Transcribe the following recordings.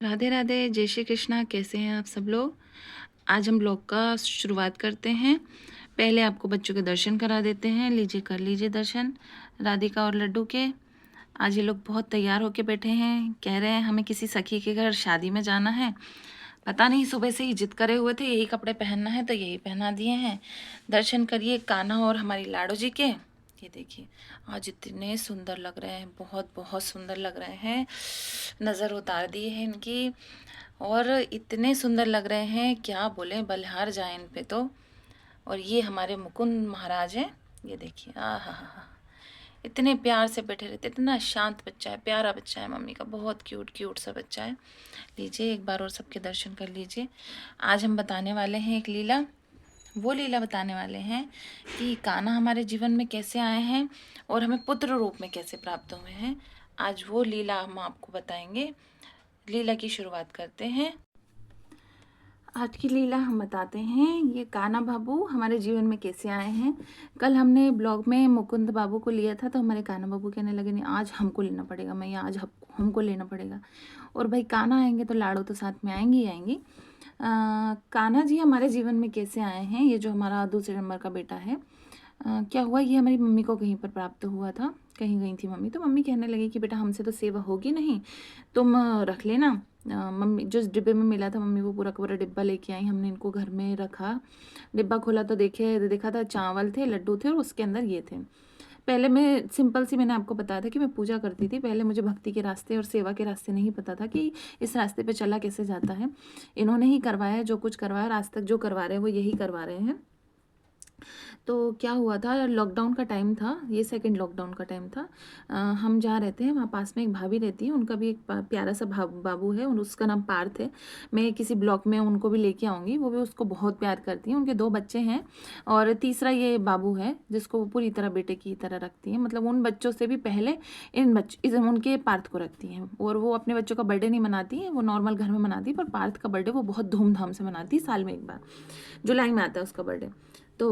राधे राधे, जय श्री कृष्णा। कैसे हैं आप सब लोग। आज हम ब्लॉग का शुरुआत करते हैं। पहले आपको बच्चों के दर्शन करा देते हैं। लीजिए, कर लीजिए दर्शन राधिका और लड्डू के। आज ये लोग बहुत तैयार होके बैठे हैं, कह रहे हैं हमें किसी सखी के घर शादी में जाना है। पता नहीं, सुबह से ही जिद करे हुए थे यही कपड़े पहनना है तो यही पहना दिए हैं। दर्शन करिए कान्हा और हमारी लाडो जी के। ये देखिए, आज इतने सुंदर लग रहे हैं, बहुत बहुत सुंदर लग रहे हैं। नज़र उतार दी है इनकी। और इतने सुंदर लग रहे हैं, क्या बोले, बलिहार जाए इन पे तो। और ये हमारे मुकुंद महाराज हैं। ये देखिए, आ हा हा, इतने प्यार से बैठे रहते। इतना शांत बच्चा है, प्यारा बच्चा है मम्मी का, बहुत क्यूट क्यूट सा बच्चा है। लीजिए एक बार और सबके दर्शन कर लीजिए। आज हम बताने वाले हैं एक लीला। वो लीला बताने वाले हैं कि कान्हा हमारे जीवन में कैसे आए हैं और हमें पुत्र रूप में कैसे प्राप्त हुए हैं। आज वो लीला हम आपको बताएंगे। लीला की शुरुआत करते हैं। आज की लीला हम बताते हैं, ये कान्हा बाबू हमारे जीवन में कैसे आए हैं। कल हमने ब्लॉग में मुकुंद बाबू को लिया था तो हमारे कान्हा बाबू कहने लगे नहीं, आज हमको लेना पड़ेगा, मैं आज हमको लेना पड़ेगा। और भाई कान्हा आएंगे तो लाडो तो साथ में आएंगी ही आएंगी। कान्हा जी हमारे जीवन में कैसे आए हैं। ये जो हमारा दूसरे नंबर का बेटा है, क्या हुआ, ये हमारी मम्मी को कहीं पर प्राप्त हुआ था। कहीं गई थी मम्मी, तो मम्मी कहने लगी कि बेटा हमसे तो सेवा होगी नहीं, तुम रख लेना। मम्मी जो डिब्बे में मिला था, मम्मी वो पूरा का पूरा डिब्बा लेके आई। हमने इनको घर में रखा। डिब्बा खोला तो देखा था चावल थे, लड्डू थे और उसके अंदर ये थे। पहले मैं सिंपल सी, मैंने आपको बताया था कि मैं पूजा करती थी। पहले मुझे भक्ति के रास्ते और सेवा के रास्ते नहीं पता था कि इस रास्ते पे चला कैसे जाता है। इन्होंने ही करवाया, जो कुछ करवाया, आज तक जो करवा रहे हैं वो यही करवा रहे हैं। तो क्या हुआ था, लॉकडाउन का टाइम था, ये सेकंड लॉकडाउन का टाइम था। हम जहाँ रहते हैं वहाँ पास में एक भाभी रहती है, उनका भी एक प्यारा सा बाबू है और उसका नाम पार्थ है। मैं किसी ब्लॉग में उनको भी लेके आऊँगी, वो भी उसको बहुत प्यार करती हैं। उनके 2 बच्चे हैं और तीसरा ये बाबू है जिसको वो पूरी तरह बेटे की तरह रखती है। मतलब उन बच्चों से भी पहले उनके पार्थ को रखती हैं। और वो अपने बच्चों का बर्थडे नहीं मनाती है, वो नॉर्मल घर में मनाती है, पर पार्थ का बर्थडे वो बहुत धूमधाम से मनाती है, साल में एक बार जुलाई में आता है उसका बर्थडे। तो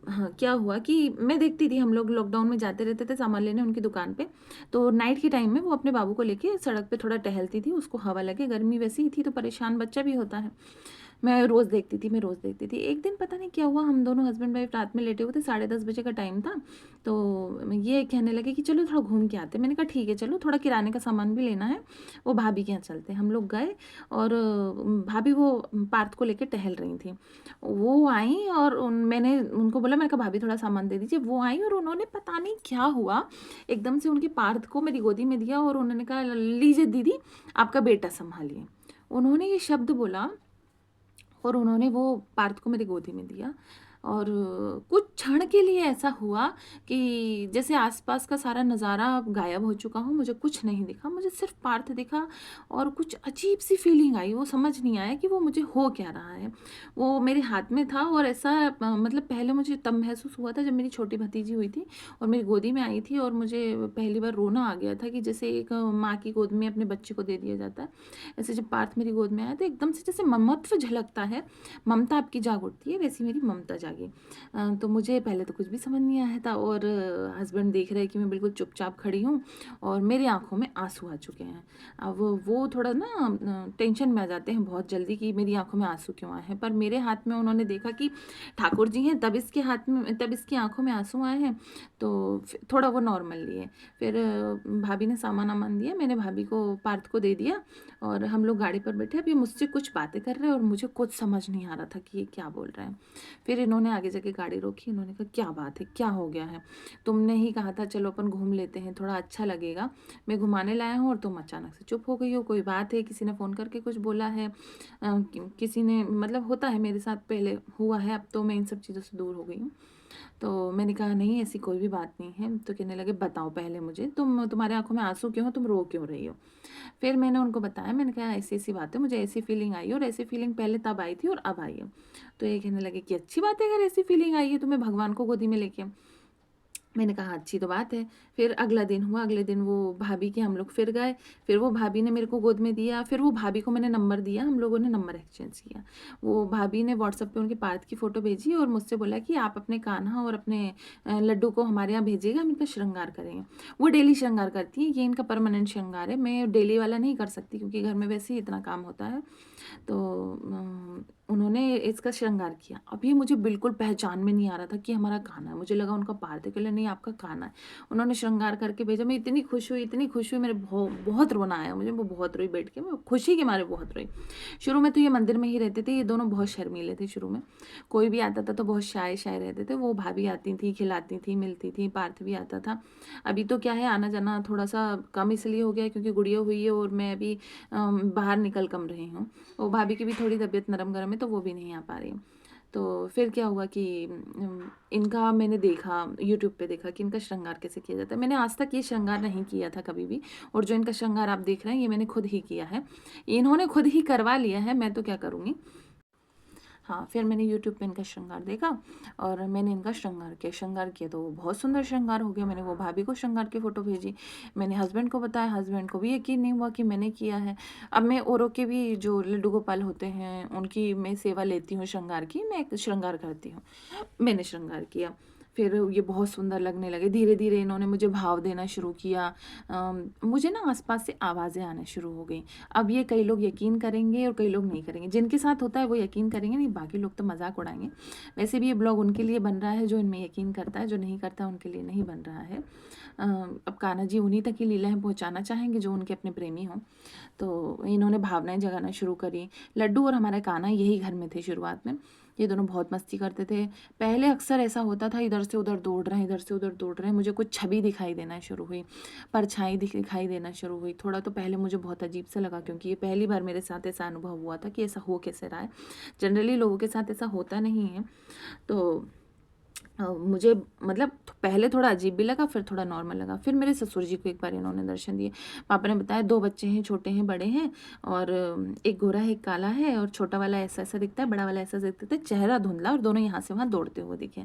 हाँ, क्या हुआ कि मैं देखती थी, हम लोग लॉकडाउन में जाते रहते थे सामान लेने उनकी दुकान पे। तो नाइट के टाइम में वो अपने बाबू को लेके सड़क पे थोड़ा टहलती थी, उसको हवा लगे, गर्मी वैसी ही थी तो परेशान बच्चा भी होता है। मैं रोज़ देखती थी। एक दिन पता नहीं क्या हुआ, हम दोनों हस्बैंड वाइफ रात में लेटे हुए थे, 10:30 बजे का टाइम था। तो ये कहने लगे कि चलो थोड़ा घूम के आते हैं। मैंने कहा ठीक है चलो, थोड़ा किराने का सामान भी लेना है, वो भाभी के यहाँ चलते हैं। हम लोग गए और भाभी वो पार्थ को लेके टहल रही थी। वो आई और मैंने उनको बोला, मैंने कहा भाभी थोड़ा सामान दे दीजिए। वो आई और उन्होंने पता नहीं क्या हुआ, एकदम से उनके पार्थ को मेरी गोदी में दिया और उन्होंने कहा लीजिए दीदी, आपका बेटा संभालिए। उन्होंने ये शब्द बोला और उन्होंने वो पार्थ को मेरी गोदी में दिया। और कुछ क्षण के लिए ऐसा हुआ कि जैसे आसपास का सारा नज़ारा गायब हो चुका हो, मुझे कुछ नहीं दिखा, मुझे सिर्फ पार्थ दिखा। और कुछ अजीब सी फीलिंग आई, वो समझ नहीं आया कि वो मुझे हो क्या रहा है। वो मेरे हाथ में था और ऐसा मतलब पहले मुझे तब महसूस हुआ था जब मेरी छोटी भतीजी हुई थी और मेरी गोदी में आई थी और मुझे पहली बार रोना आ गया था कि जैसे एक माँ की गोद में अपने बच्चे को दे दिया जाता है, ऐसे जब पार्थ मेरी गोद में आया तो एकदम से जैसे ममत्व झलकता है, ममता आपकी जाग उठती है, वैसी मेरी ममता जागी। तो मुझे पहले तो कुछ भी समझ नहीं आया था और हस्बैंड देख रहे हैं कि मैं बिल्कुल चुपचाप खड़ी हूँ और मेरी आंखों में आंसू आ चुके हैं। अब वो थोड़ा ना टेंशन में आ जाते हैं बहुत जल्दी कि मेरी आंखों में आंसू क्यों आए हैं, पर मेरे हाथ में उन्होंने देखा कि ठाकुर जी हैं, तब इसके हाथ में, तब इसकी आंखों में आंसू आए हैं। तो थोड़ा वो नॉर्मल लिए। फिर भाभी ने सामान वामान दिया, मैंने भाभी को पार्थ को दे दिया और हम लोग गाड़ी पर बैठे। अब ये मुझसे कुछ बातें कर रहे हैं और मुझे कुछ समझ नहीं आ रहा था कि ये क्या बोल रहे हैं। फिर इन्होंने आगे जाके गाड़ी रोकी, इन्होंने कहा क्या बात है, क्या हो गया है, तुमने ही कहा था चलो अपन घूम लेते हैं, थोड़ा अच्छा लगेगा, मैं घुमाने लाया हूँ और तुम अचानक से चुप हो गई हो, कोई बात है, किसी ने फ़ोन करके कुछ बोला है, किसी ने, मतलब होता है मेरे साथ, पहले हुआ है, अब तो मैं इन सब चीज़ों से दूर हो गई हूँ। तो मैंने कहा नहीं ऐसी कोई भी बात नहीं है। तो कहने लगे बताओ पहले मुझे, तुम्हारे आंखों में आंसू क्यों हो, तुम रो क्यों रही हो। फिर मैंने उनको बताया, मैंने कहा ऐसी ऐसी बात है, मुझे ऐसी फीलिंग आई और ऐसी फीलिंग पहले तब आई थी और अब आई है। तो ये कहने लगे कि अच्छी बात है अगर ऐसी फीलिंग आई है तुम्हें भगवान को गोदी में लेके। मैंने कहा अच्छी तो बात है। फिर अगला दिन हुआ, अगले दिन वो भाभी के हम लोग फिर गए, फिर वो भाभी ने मेरे को गोद में दिया, फिर वो भाभी को मैंने नंबर दिया, हम लोगों ने नंबर एक्सचेंज किया। वो भाभी ने व्हाट्सएप पे उनके पार्थ की फ़ोटो भेजी और मुझसे बोला कि आप अपने कान्हा और अपने लड्डू को हमारे यहाँ भेजिएगा, हम इनका श्रृंगार करेंगे। वो डेली श्रृंगार करती हैं, ये इनका परमानेंट श्रृंगार है, मैं डेली वाला नहीं कर सकती क्योंकि घर में वैसे ही इतना काम होता है। तो उन्होंने इसका श्रृंगार किया। अब ये मुझे बिल्कुल पहचान में नहीं आ रहा था कि हमारा खाना है, मुझे लगा उनका पार्थ है, कहले नहीं आपका खाना है। उन्होंने श्रृंगार करके भेजा, मैं इतनी खुश हुई, इतनी खुश हुई, मेरे बहुत रोना आया मुझे, मैं बहुत रोई बैठ के, मैं खुशी के मारे बहुत रोई। शुरू में तो ये मंदिर में ही रहते थे, ये दोनों बहुत शर्मीले थे शुरू में, कोई भी आता था तो बहुत शाय शाय रहते थे। वो भाभी आती थी, खिलाती थी, मिलती थी, पार्थ भी आता था। अभी तो क्या है, आना जाना थोड़ा सा कम इसलिए हो गया है क्योंकि गुड़िया हुई है और मैं अभी बाहर निकल कम रही हूँ। वो भाभी की भी थोड़ी तबीयत नरम गरम है तो वो भी नहीं आ पा रही। तो फिर क्या हुआ कि इनका मैंने देखा, यूट्यूब पे देखा कि इनका श्रृंगार कैसे किया जाता है। मैंने आज तक ये श्रृंगार नहीं किया था कभी भी, और जो इनका श्रृंगार आप देख रहे हैं ये मैंने खुद ही किया है, इन्होंने खुद ही करवा लिया है, मैं तो क्या करूँगी। हाँ, फिर मैंने यूट्यूब पे इनका श्रृंगार देखा और मैंने इनका श्रृंगार किया तो वो बहुत सुंदर श्रृंगार हो गया। मैंने वो भाभी को श्रृंगार की फ़ोटो भेजी, मैंने हस्बैंड को बताया, हस्बैंड को भी यकीन नहीं हुआ कि मैंने किया है। अब मैं औरों के भी जो लड्डू गोपाल होते हैं उनकी मैं सेवा लेती हूँ श्रृंगार की, मैं एक श्रृंगार करती हूँ। मैंने श्रृंगार किया, फिर ये बहुत सुंदर लगने लगे। धीरे धीरे इन्होंने मुझे भाव देना शुरू किया। मुझे ना आसपास से आवाज़ें आना शुरू हो गई। अब ये कई लोग यकीन करेंगे और कई लोग नहीं करेंगे, जिनके साथ होता है वो यकीन करेंगे, नहीं बाकी लोग तो मजाक उड़ाएंगे। वैसे भी ये ब्लॉग उनके लिए बन रहा है जो इनमें यकीन करता है, जो नहीं करता उनके लिए नहीं बन रहा है। अब कान्हा जी उन्हीं तक की लीलाएं पहुंचाना चाहेंगे जो उनके अपने प्रेमी हों। तो इन्होंने भावनाएं जगाना शुरू करी। लड्डू और हमारा कान्हा यही घर में थे शुरुआत में, ये दोनों बहुत मस्ती करते थे। पहले अक्सर ऐसा होता था, इधर से उधर दौड़ रहे हैं, इधर से उधर दौड़ रहे हैं, मुझे कुछ छवि दिखाई देना शुरू हुई, परछाई दिखाई देना शुरू हुई। थोड़ा तो पहले मुझे बहुत अजीब सा लगा क्योंकि ये पहली बार मेरे साथ ऐसा अनुभव हुआ था कि ऐसा हो कैसे रहा है। जनरली लोगों के साथ ऐसा होता नहीं है। तो मुझे मतलब पहले थोड़ा अजीब भी लगा, फिर थोड़ा नॉर्मल लगा। फिर मेरे ससुर जी को एक बार इन्होंने दर्शन दिए। पापा ने बताया 2 बच्चे हैं, छोटे हैं, बड़े हैं, और एक गोरा है, एक काला है, और छोटा वाला ऐसा ऐसा दिखता है, बड़ा वाला ऐसा दिखता है, चेहरा धुंधला, और दोनों यहाँ से वहाँ दौड़ते हुए दिखे।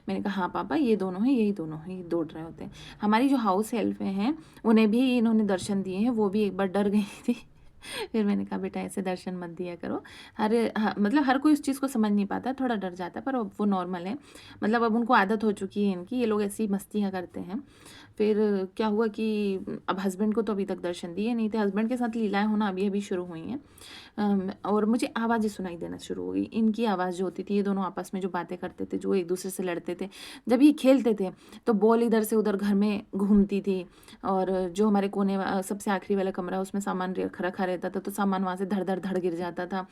मैंने कहा हाँ पापा ये दोनों हैं, यही दोनों हैं, ये दौड़ रहे होते हैं। हमारी जो हाउस हेल्प हैं उन्हें भी इन्होंने दर्शन दिए हैं, वो भी एक बार डर गई थी। फिर मैंने कहा बेटा ऐसे दर्शन मत दिया करो। मतलब हर कोई उस चीज़ को समझ नहीं पाता, थोड़ा डर जाता है, पर अब वो नॉर्मल है। मतलब अब उनको आदत हो चुकी है इनकी, ये लोग ऐसी मस्तियाँ करते हैं। फिर क्या हुआ कि अब हस्बैंड को तो अभी तक दर्शन दिए नहीं थे, हस्बैंड के साथ लीलाएं होना अभी अभी शुरू हुई हैं। और मुझे आवाज़ें सुनाई देना शुरू हो गई। इनकी आवाज़ जो होती थी, ये दोनों आपस में जो बातें करते थे, जो एक दूसरे से लड़ते थे, जब ये खेलते थे तो बॉल इधर से उधर घर में घूमती थी। और जो हमारे सबसे आखिरी वाला कमरा उसमें सामान रखा रहता था, तो सामान वहाँ से धड़ धड़ धड़ गिर जाता था।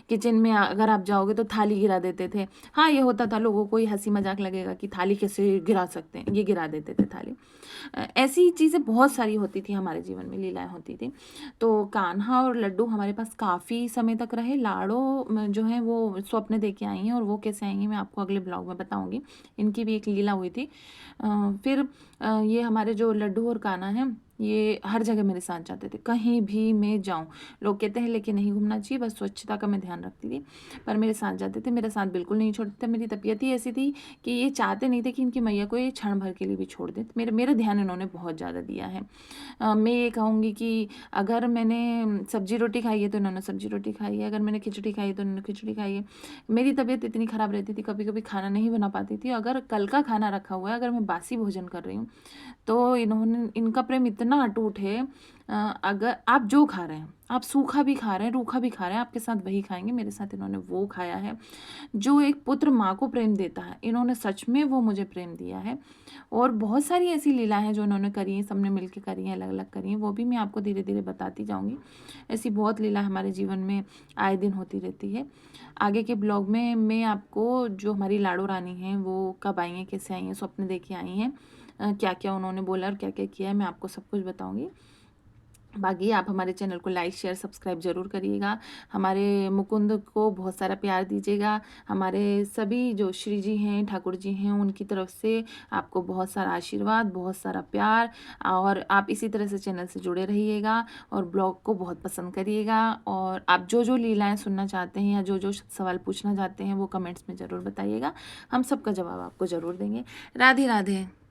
किचन में अगर आप जाओगे तो थाली गिरा देते थे। हाँ, ये होता था, लोगों को ये हंसी मजाक लगेगा कि थाली कैसे गिरा सकते हैं, ये गिरा देते थे थाली। ऐसी चीज़ें बहुत सारी होती थी हमारे जीवन में, लीलाएं होती थी। तो कान्हा और लड्डू हमारे पास काफ़ी समय तक रहे। लाड़ो जो है वो स्वप्न दे के आई हैं, और वो कैसे आई हैं मैं आपको अगले ब्लॉग में बताऊंगी। इनकी भी एक लीला हुई थी। फिर ये हमारे जो लड्डू और कान्हा हैं, ये हर जगह मेरे साथ जाते थे, कहीं भी मैं जाऊं। लोग कहते हैं लेके नहीं घूमना चाहिए, बस स्वच्छता का मैं ध्यान रखती थी, पर मेरे साथ जाते थे, मेरा साथ बिल्कुल नहीं छोड़ते थे। मेरी तबीयत ही ऐसी थी कि ये चाहते नहीं थे कि इनकी मैया को ये क्षण भर के लिए भी छोड़ दे। मेरा ध्यान इन्होंने बहुत ज़्यादा दिया है। मैं ये कहूँगी कि अगर मैंने सब्जी रोटी खाई है तो इन्होंने सब्जी रोटी खाई है, अगर मैंने खिचड़ी खाई है तो इन्होंने खिचड़ी खाई है। मेरी तबीयत इतनी ख़राब रहती थी, कभी कभी खाना नहीं बना पाती थी। अगर कल का खाना रखा हुआ है, अगर मैं बासी भोजन कर रही हूँ, तो इनका प्रेम इतना अटूट है। अगर आप जो खा रहे हैं, आप सूखा भी खा रहे हैं, रूखा भी खा रहे हैं, आपके साथ वही खाएंगे। मेरे साथ इन्होंने वो खाया है जो एक पुत्र माँ को प्रेम देता है, इन्होंने सच में वो मुझे प्रेम दिया है। और बहुत सारी ऐसी लीला हैं जो इन्होंने करी हैं, सबने मिलकर करी हैं, अलग अलग करी हैं, वो भी मैं आपको धीरे धीरे बताती जाऊँगी। ऐसी बहुत लीला हमारे जीवन में आए दिन होती रहती है। आगे के ब्लॉग में मैं आपको जो हमारी लाड़ो रानी हैं वो कब आई हैं, कैसे आई हैं, स्वप्न दे के आई हैं, क्या क्या उन्होंने बोला और क्या क्या किया है, मैं आपको सब कुछ बताऊँगी। बाकी आप हमारे चैनल को लाइक शेयर सब्सक्राइब ज़रूर करिएगा। हमारे मुकुंद को बहुत सारा प्यार दीजिएगा। हमारे सभी जो श्री जी हैं, ठाकुर जी हैं, उनकी तरफ से आपको बहुत सारा आशीर्वाद, बहुत सारा प्यार, और आप इसी तरह से चैनल से जुड़े रहिएगा और ब्लॉग को बहुत पसंद करिएगा। और आप जो जो लीलाएँ सुनना चाहते हैं या जो जो सवाल पूछना चाहते हैं वो कमेंट्स में ज़रूर बताइएगा, हम सबका जवाब आपको ज़रूर देंगे। राधे राधे।